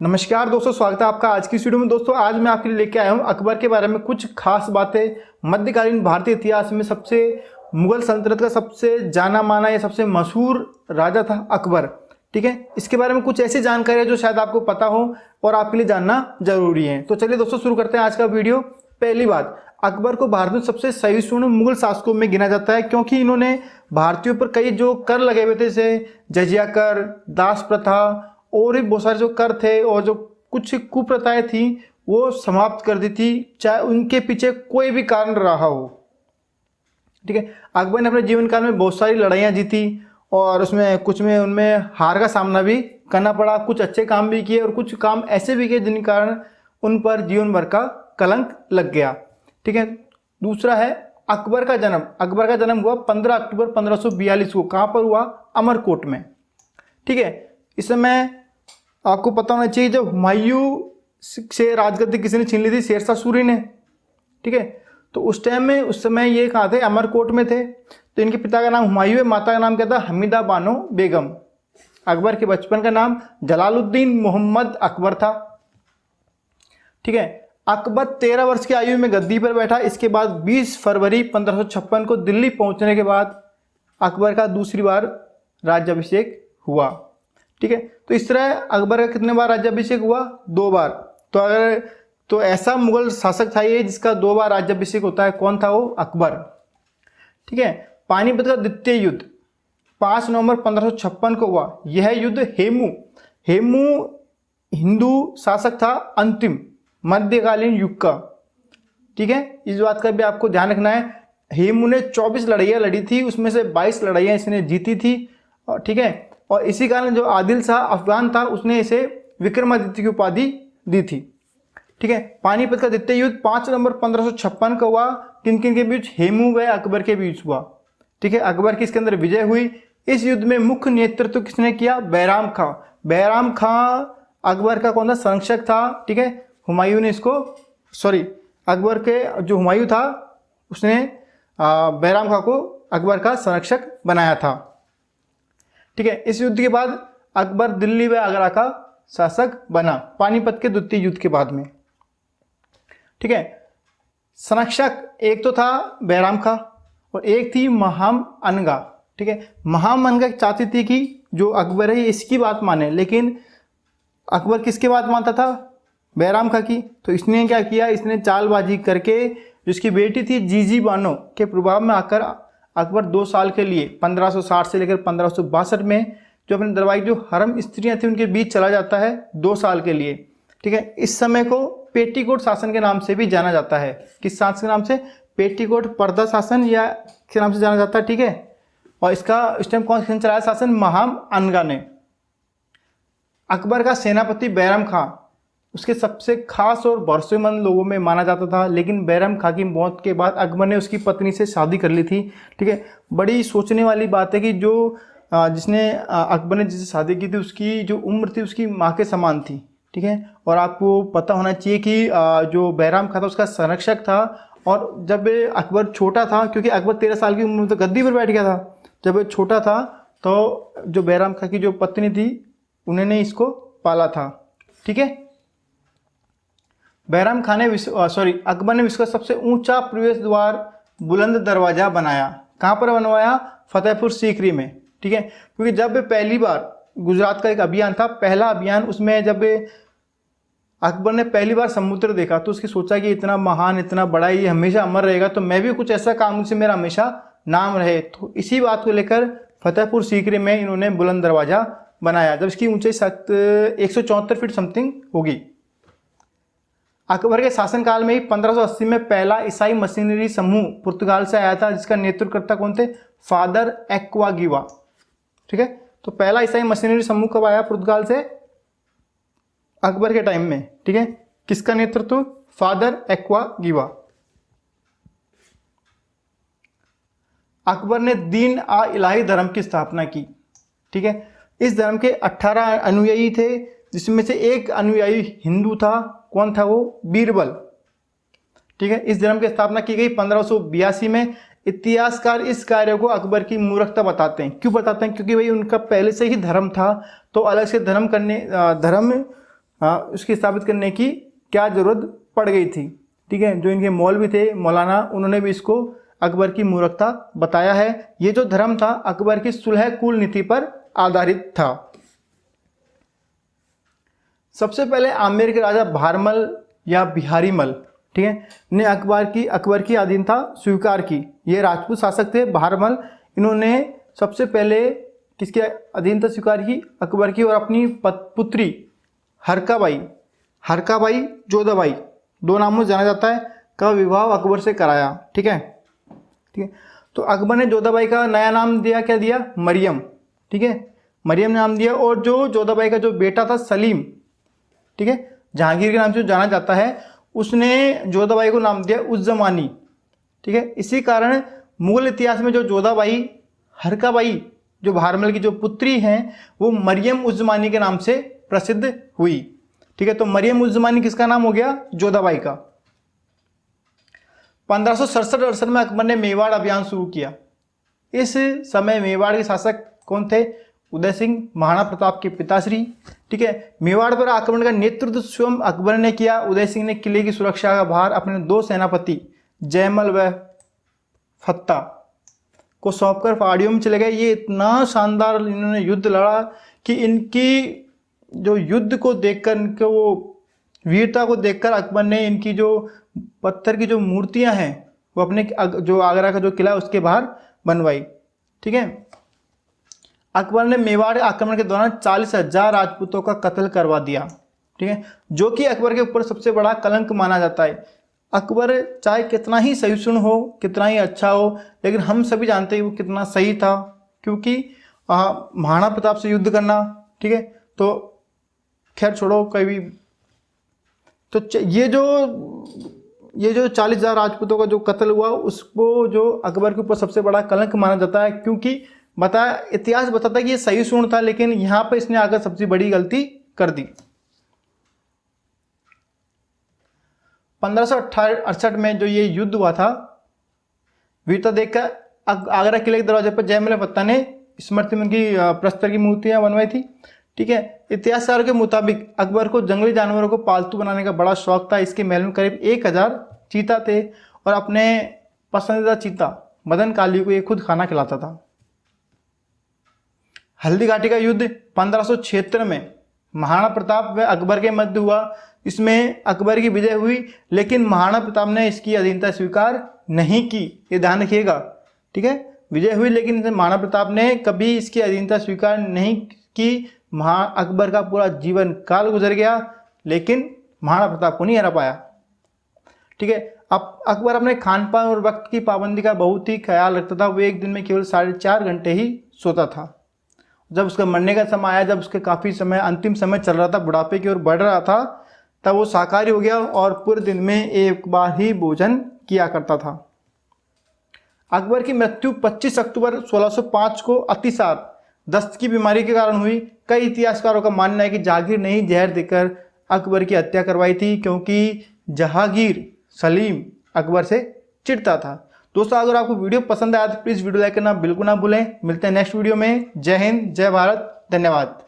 नमस्कार दोस्तों, स्वागत है आपका आज की इस वीडियो में। दोस्तों आज मैं आपके लिए लेके आया हूँ अकबर के बारे में कुछ खास बातें। मध्यकालीन भारतीय इतिहास में सबसे मुगल सल्तनत का सबसे जाना माना या सबसे मशहूर राजा था अकबर। ठीक है, इसके बारे में कुछ ऐसी जानकारी है जो शायद आपको पता हो और आपके लिए जानना जरूरी है। तो चलिए दोस्तों शुरू करते हैं आज का वीडियो। पहली बात, अकबर को भारत में सबसे सहिष्णु मुगल शासकों में गिना जाता है क्योंकि इन्होंने भारतीयों पर कई जो कर लगे हुए थे, जैसे जजिया कर, दास प्रथा और भी बहुत सारे जो कर थे और जो कुछ कुप्रथाएं थी वो समाप्त कर दी थी, चाहे उनके पीछे कोई भी कारण रहा हो। ठीक है, अकबर ने अपने जीवन काल में बहुत सारी लड़ाइयाँ जीती और उसमें कुछ में उनमें हार का सामना भी करना पड़ा। कुछ अच्छे काम भी किए और कुछ काम ऐसे भी किए जिन कारण उन पर जीवन भर का कलंक लग गया। ठीक है, दूसरा है अकबर का जन्म। अकबर का जन्म हुआ 15 अक्टूबर 1542 को। कहाँ पर हुआ? अमरकोट में। ठीक है, इस समय आपको पता होना चाहिए जब हुमायूं से राजगद्दी किसी ने छीन ली थी, शेरशाह सूरी ने। ठीक है, तो उस टाइम में उस समय ये कहाँ थे? अमरकोट में थे। तो इनके पिता का नाम हुमायूं है, माता का नाम क्या था? हमीदा बानो बेगम। अकबर के बचपन का नाम जलालुद्दीन मोहम्मद अकबर था। ठीक है, अकबर 13 वर्ष की आयु में गद्दी पर बैठा। इसके बाद 20 फरवरी 1556 को दिल्ली पहुंचने के बाद अकबर का दूसरी बार राज्याभिषेक हुआ। ठीक है, तो इस तरह अकबर का कितने बार राज्याभिषेक हुआ? 2 बार। तो ऐसा मुगल शासक था ये जिसका 2 बार राज्याभिषेक होता है। कौन था वो? अकबर। ठीक है, पानीपत का द्वितीय युद्ध 5 नवंबर 1556 को हुआ। यह युद्ध हेमू हिंदू शासक था, अंतिम मध्यकालीन युग का। ठीक है, इस बात का भी आपको ध्यान रखना है। हेमू ने 24 लड़ाइयाँ लड़ी थी, उसमें से 22 लड़ाइयाँ इसने जीती थी। ठीक है, और इसी कारण जो आदिल शाह अफगान था उसने इसे विक्रमादित्य की उपाधि दी थी। ठीक है, पानीपत का द्वितीय युद्ध 5 नवंबर 1556 का हुआ। किन किन के बीच? हेमू व अकबर के बीच हुआ। ठीक है, अकबर की इसके अंदर विजय हुई। इस युद्ध में मुख्य नेतृत्व किसने किया? बैराम खां। बैराम खां अकबर का कौन सा संरक्षक था? ठीक है, हुमायूं ने इसको अकबर के जो हुमायूं था उसने बैराम खां को अकबर का संरक्षक बनाया था। ठीक है, इस युद्ध के बाद अकबर दिल्ली व आगरा का शासक बना, पानीपत के द्वितीय युद्ध के बाद में। ठीक है, संरक्षक एक तो था बैराम खां और एक थी महाम अनगा। ठीक है, महाम अनगा चाहती थी कि जो अकबर है इसकी बात माने, लेकिन अकबर किसकी बात मानता था? बैराम खां की। तो इसने क्या किया? इसने चालबाजी करके जिसकी बेटी थी जीजी बानो के प्रभाव में आकर अकबर 2 साल के लिए 1560 से लेकर 1562 में जो अपने दरबार की जो हरम स्त्रियां थी उनके बीच चला जाता है 2 साल के लिए। ठीक है, इस समय को पेटीकोट शासन के नाम से भी जाना जाता है। किस शासन के नाम से? पेटीकोट पर्दा शासन या के नाम से जाना जाता है। ठीक है, और इसका इस टाइम कौन सा चलाया शासन? महाम अनगा ने। अकबर का सेनापति बैराम खां उसके सबसे खास और भरोसेमंद लोगों में माना जाता था, लेकिन बैराम खां की मौत के बाद अकबर ने उसकी पत्नी से शादी कर ली थी। ठीक है, बड़ी सोचने वाली बात है कि जो जिसने अकबर ने जिससे शादी की थी उसकी जो उम्र थी उसकी माँ के समान थी। ठीक है, और आपको पता होना चाहिए कि जो बैराम खां था उसका संरक्षक था। और जब अकबर छोटा था, क्योंकि अकबर 13 साल की उम्र में तो गद्दी पर बैठ गया था, जब छोटा था तो जो बैराम खां की जो पत्नी थी उन्होंने इसको पाला था। ठीक है, बैराम खां ने अकबर ने विश्व का सबसे ऊंचा प्रवेश द्वार बुलंद दरवाजा बनाया। कहाँ पर बनवाया? फतेहपुर सीकरी में। ठीक है, क्योंकि जब पहली बार गुजरात का एक अभियान था, पहला अभियान, उसमें जब अकबर ने पहली बार समुद्र देखा तो उसकी सोचा कि इतना महान, इतना बड़ा, ये हमेशा अमर रहेगा, तो मैं भी कुछ ऐसा काम जिससे मेरा हमेशा नाम रहे। तो इसी बात को लेकर फतेहपुर सीकरी में इन्होंने बुलंद दरवाजा बनाया, जब इसकी ऊंचाई 174 फीट समथिंग होगी। अकबर के शासनकाल में ही 1580 में पहला ईसाई मशीनरी समूह पुर्तगाल से आया था, जिसका नेतृत्वकर्ता कौन थे? फादर एक्वागिवा। ठीक है, तो पहला ईसाई मशीनरी समूह कब आया पुर्तगाल से? अकबर के टाइम में। ठीक है, किसका नेतृत्व? फादर एक्वागिवा। अकबर ने दीन आ इलाही धर्म की स्थापना की। ठीक है, इस धर्म के 18 अनुयायी थे, जिसमें से एक अनुयायी हिंदू था। कौन था वो? बीरबल। ठीक है, इस धर्म की स्थापना की गई 1582 में। इतिहासकार इस कार्य को अकबर की मूर्खता बताते हैं। क्यों बताते हैं? क्योंकि भाई उनका पहले से ही धर्म था, तो अलग से धर्म उसकी स्थापित करने की क्या ज़रूरत पड़ गई थी। ठीक है, जो इनके मौलवी थे मौलाना, उन्होंने भी इसको अकबर की मूर्खता बताया है। ये जो धर्म था अकबर की सुलह कुल नीति पर आधारित था। सबसे पहले आमेर के राजा भारमल या बिहारीमल, ठीक है, ने अकबर की अधीनता स्वीकार की। ये राजपूत शासक थे भारमल, इन्होंने सबसे पहले किसकी अधीनता स्वीकार की? अकबर की, और अपनी पुत्री हरकाबाई जोधाबाई, दो नामों से जाना जाता है, का विवाह अकबर से कराया। ठीक है, तो अकबर ने जोधाबाई का नया नाम दिया, क्या दिया? मरियम। ठीक है, मरियम नाम दिया। और जो जोधाबाई का जो बेटा था सलीम, ठीक है, जहांगीर के नाम से जाना जाता है, उसने जोधाबाई को नाम दिया उज़्ज़मानी। ठीक है, इसी कारण मुगल इतिहास में जो जोधाबाई हरकाबाई जो भारमल की जो पुत्री हैं वो मरियम उज़्ज़मानी के नाम से प्रसिद्ध हुई। ठीक है, तो मरियम उज़्ज़मानी किसका नाम हो गया? जोधाबाई का। 1567-68 में अकबर ने मेवाड़ अभियान शुरू किया। इस समय मेवाड़ के शासक कौन थे? उदय सिंह, महाराणा प्रताप के पिताश्री। ठीक है, मेवाड़ पर आक्रमण का नेतृत्व स्वयं अकबर ने किया। उदय सिंह ने किले की सुरक्षा का भार अपने दो सेनापति जयमल व फत्ता को सौंपकर पहाड़ियों में चले गए। ये इतना शानदार इन्होंने युद्ध लड़ा कि इनकी जो युद्ध को देखकर, इनके वो वीरता को देखकर अकबर ने इनकी जो पत्थर की जो मूर्तियां हैं वो अपने जो आगरा का जो किला है उसके बाहर बनवाई। ठीक है, अकबर ने मेवाड़ आक्रमण के दौरान 40,000 राजपूतों का कत्ल करवा दिया। ठीक है, जो कि अकबर के ऊपर सबसे बड़ा कलंक माना जाता है। अकबर चाहे कितना ही सहिष्णु हो, कितना ही अच्छा हो, लेकिन हम सभी जानते हैं वो कितना सही था, क्योंकि महाराणा प्रताप से युद्ध करना, ठीक है, तो खैर छोड़ो कभी। तो ये जो 40,000 राजपूतों का जो कत्ल हुआ उसको जो अकबर के ऊपर सबसे बड़ा कलंक माना जाता है, क्योंकि इतिहास बताता है कि ये सहिष्णु था, लेकिन यहाँ पर इसने आकर सबसे बड़ी गलती कर दी। 1568 में जो ये युद्ध हुआ था, वीरता देखकर आगरा किले के दरवाजे पर जयमल फत्ता ने स्मृति में उनकी प्रस्तर की मूर्तियां बनवाई थी। ठीक है, इतिहासकारों के मुताबिक अकबर को जंगली जानवरों को पालतू बनाने का बड़ा शौक था। इसके महल में करीब 1000 चीता थे और अपने पसंदीदा चीता मदन काली को ये खुद खाना खिलाता था। हल्दी घाटी का युद्ध 1576 में महाराणा प्रताप व अकबर के मध्य हुआ। इसमें अकबर की विजय हुई, लेकिन महाराणा प्रताप ने इसकी अधीनता स्वीकार नहीं की। ये ध्यान रखिएगा। ठीक है, विजय हुई लेकिन महाराणा प्रताप ने कभी इसकी अधीनता स्वीकार नहीं की। अकबर का पूरा जीवन काल गुजर गया, लेकिन महाराणा प्रताप को नहीं हरा पाया। ठीक है, अब अकबर अपने खान पान और वक्त की पाबंदी का बहुत ही ख्याल रखता था। वो एक दिन में केवल 4.5 घंटे ही सोता था। जब उसका मरने का समय आया, जब उसके काफ़ी समय अंतिम समय चल रहा था, बुढ़ापे की ओर बढ़ रहा था, तब वो शाकाहारी हो गया और पूरे दिन में एक बार ही भोजन किया करता था। अकबर की मृत्यु 25 अक्टूबर 1605 को अतिसार दस्त की बीमारी के कारण हुई। कई इतिहासकारों का मानना है कि जहांगीर ने ही जहर देकर अकबर की हत्या करवाई थी, क्योंकि जहांगीर सलीम अकबर से चिढ़ता था। दोस्तों, अगर आपको वीडियो पसंद आया तो प्लीज़ वीडियो लाइक करना बिल्कुल ना भूलें। मिलते हैं नेक्स्ट वीडियो में। जय हिंद, जय भारत, धन्यवाद।